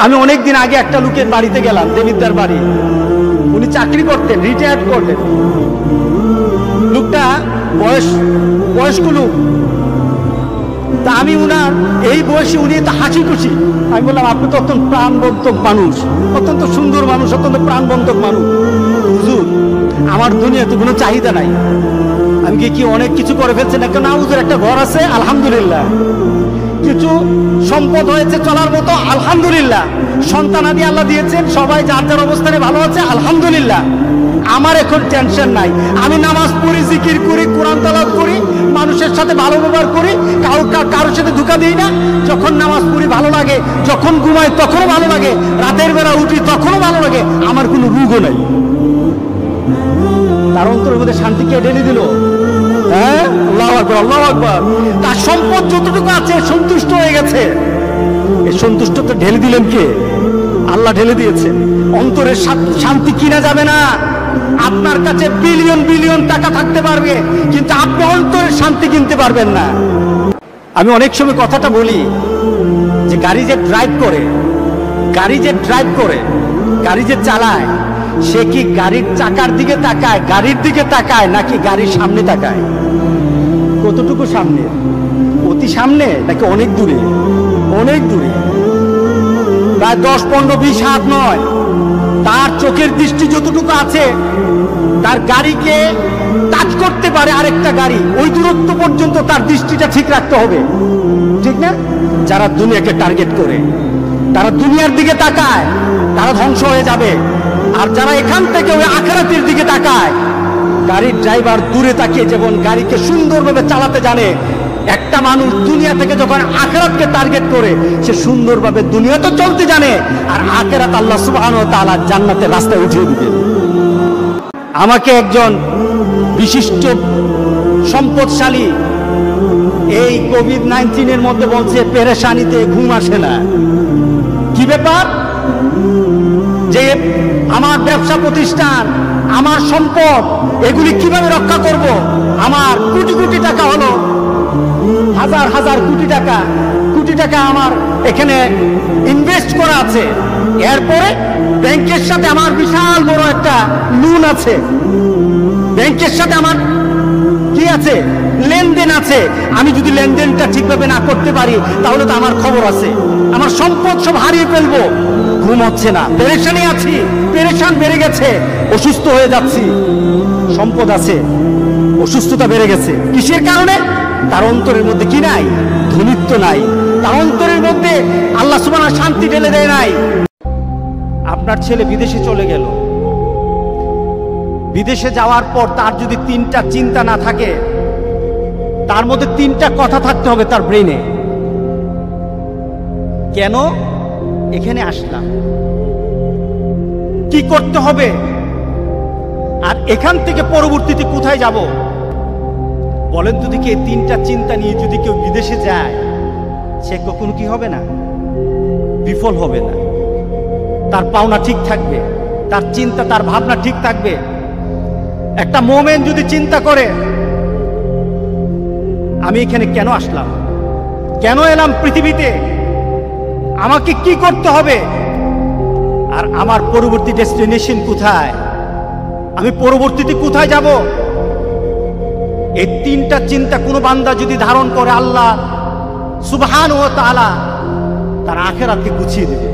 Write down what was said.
আমি অনেকদিন আগে একটা লোকের বাড়িতে গেলাম, দেবিদ্দার বাড়ি। উনি চাকরি করতেন, রিটায়ার্ড করলেন। লোকটা বয়স্ক লোক। তা আমি উনার এই বয়সে উনি তো হাসি খুশি। আমি বললাম, আপনি তো অত্যন্ত প্রাণবন্তক মানুষ, অত্যন্ত সুন্দর মানুষ, অত্যন্ত প্রাণবন্তক মানুষ। হুজুর, আমার দুনিয়াতে কোনো চাহিদা নাই। আমি কি অনেক কিছু করে ফেলছেন? না হুজুর, একটা ঘর আছে আলহামদুলিল্লাহ, কিছু সম্পদ হয়েছে চলার মতো আলহামদুলিল্লাহ, সন্তানাদি আল্লাহ দিয়েছেন, সবাই যার যার অবস্থানে ভালো আছে আলহামদুলিল্লাহ। আমার এখন টেনশন নাই। আমি নামাজ পড়ি, জিকির করি, কোরআন তেলাওয়াত করি, মানুষের সাথে ভালো ব্যবহার করি, কারোর সাথে ধোঁকা দিই না। যখন নামাজ পড়ি ভালো লাগে, যখন ঘুমাই তখনও ভালো লাগে, রাতের বেলা উঠি তখনও ভালো লাগে। আমার কোনো রোগও নাই। তার অন্তরের মধ্যে শান্তি কে ঢেলে দিল? হ্যাঁ, আল্লাহু আকবার, আল্লাহু আকবার। তার সম্পদ যতটুকু আছে সন্তুষ্ট হয়ে গেছে। এই সন্তুষ্টতা ঢেলে দিলেন কে? আল্লাহ ঢেলে দিয়েছে। অন্তরের শান্তি কিনা যাবে না। আপনার কাছে বিলিয়ন বিলিয়ন টাকা থাকতে পারবে, কিন্তু আপনি অন্তরের শান্তি কিনতে পারবেন না। আমি অনেক সময় কথাটা বলি যে গাড়ি যে ড্রাইভ করে, গাড়ি যে চালায়, সে কি গাড়ির চাকার দিকে তাকায়, গাড়ির দিকে তাকায়, নাকি গাড়ির সামনে তাকায়? কতটুকু সামনে? অতি সামনে নাকি অনেক দূরে? অনেক দূরে, প্রায় 10, 15, 20 হাত নয়। তার চোখের দৃষ্টি যতটুকু আছে, তার গাড়িকে টাচ করতে পারে আরেকটা গাড়ি, ওই দূরত্ব পর্যন্ত তার দৃষ্টিটা ঠিক রাখতে হবে, ঠিক না? যারা দুনিয়াকে টার্গেট করে, তারা দুনিয়ার দিকে তাকায়, তারা ধ্বংস হয়ে যাবে। আর যারা এখান থেকে ওই আখিরাতের দিকে তাকায়, গাড়ির ড্রাইভার দূরে তাকিয়ে যেমন গাড়িকে সুন্দরভাবে চালাতে জানে, একটা মানুষ দুনিয়া থেকে যখন আখিরাতকে টার্গেট করে, সে সুন্দরভাবে দুনিয়া তো চলতে জানে, আর আখিরাত আল্লাহ সুবহানাহু ওয়া তাআলা জান্নাতের রাস্তায় উঠিয়ে দিবেন। আমাকে একজন বিশিষ্ট সম্পদশালী এই কোভিড-19 মধ্যে বলছে, পেরেশানিতে ঘুম আসে না। কি ব্যাপার? যে আমার ব্যবসা প্রতিষ্ঠান, আমার সম্পদ, এগুলি কিভাবে রক্ষা করব? আমার কোটি কোটি টাকা হলো, হাজার হাজার কোটি টাকা আমার এখানে ইনভেস্ট করা আছে। এরপরে ব্যাংকের সাথে আমার বিশাল বড় একটা লোন আছে, ব্যাংকের সাথে আমার কি আছে? লেনদেন আছে। আমি যদি লেনদেনটা ঠিকভাবে না করতে পারি, তাহলে তো আমার খবর আছে, আমার সম্পদ সব হারিয়ে ফেলবো। ঘুম হচ্ছে না, পেরেশানি আছি, পেরেশান বেড়ে গেছে, অসুস্থ হয়ে যাচ্ছি। সম্পদ আছে, অসুস্থতা বেড়ে গেছে। কিসের কারণে? তার অন্তরের মধ্যে কি নাই? ধনীত্ব নাই। তার অন্তরের মধ্যে আল্লাহ সুবহানাহু শান্তি ঢেলে দেয় নাই। আপনার ছেলে বিদেশে চলে গেল, বিদেশে যাওয়ার পর তার যদি 3টা চিন্তা না থাকে, তার মধ্যে 3টা কথা থাকতে হবে তার ব্রেনে। কেন এখানে আসলাম, কি করতে হবে, আর এখান থেকে পরবর্তীতে কোথায় যাব? বলেন তো দেখি, এই 3টা চিন্তা নিয়ে যদি কেউ বিদেশে যায়, সে কখনো কি হবে না? বিফল হবে না। তার পাওনা ঠিক থাকবে, তার চিন্তা, তার ভাবনা ঠিক থাকবে। একটা মোমেন যদি চিন্তা করে, আমি এখানে কেন আসলাম, কেন এলাম পৃথিবীতে, আমাকে কি করতে হবে, আর আমার পরবর্তী ডেস্টিনেশন কোথায়, আমি পরবর্তীতে কোথায় যাব, এই 3টা চিন্তা কোনো বান্দা যদি ধারণ করে, আল্লাহ সুবহানাহু ওয়া তাআলা তার আখিরাতকে গুছিয়ে দেবে।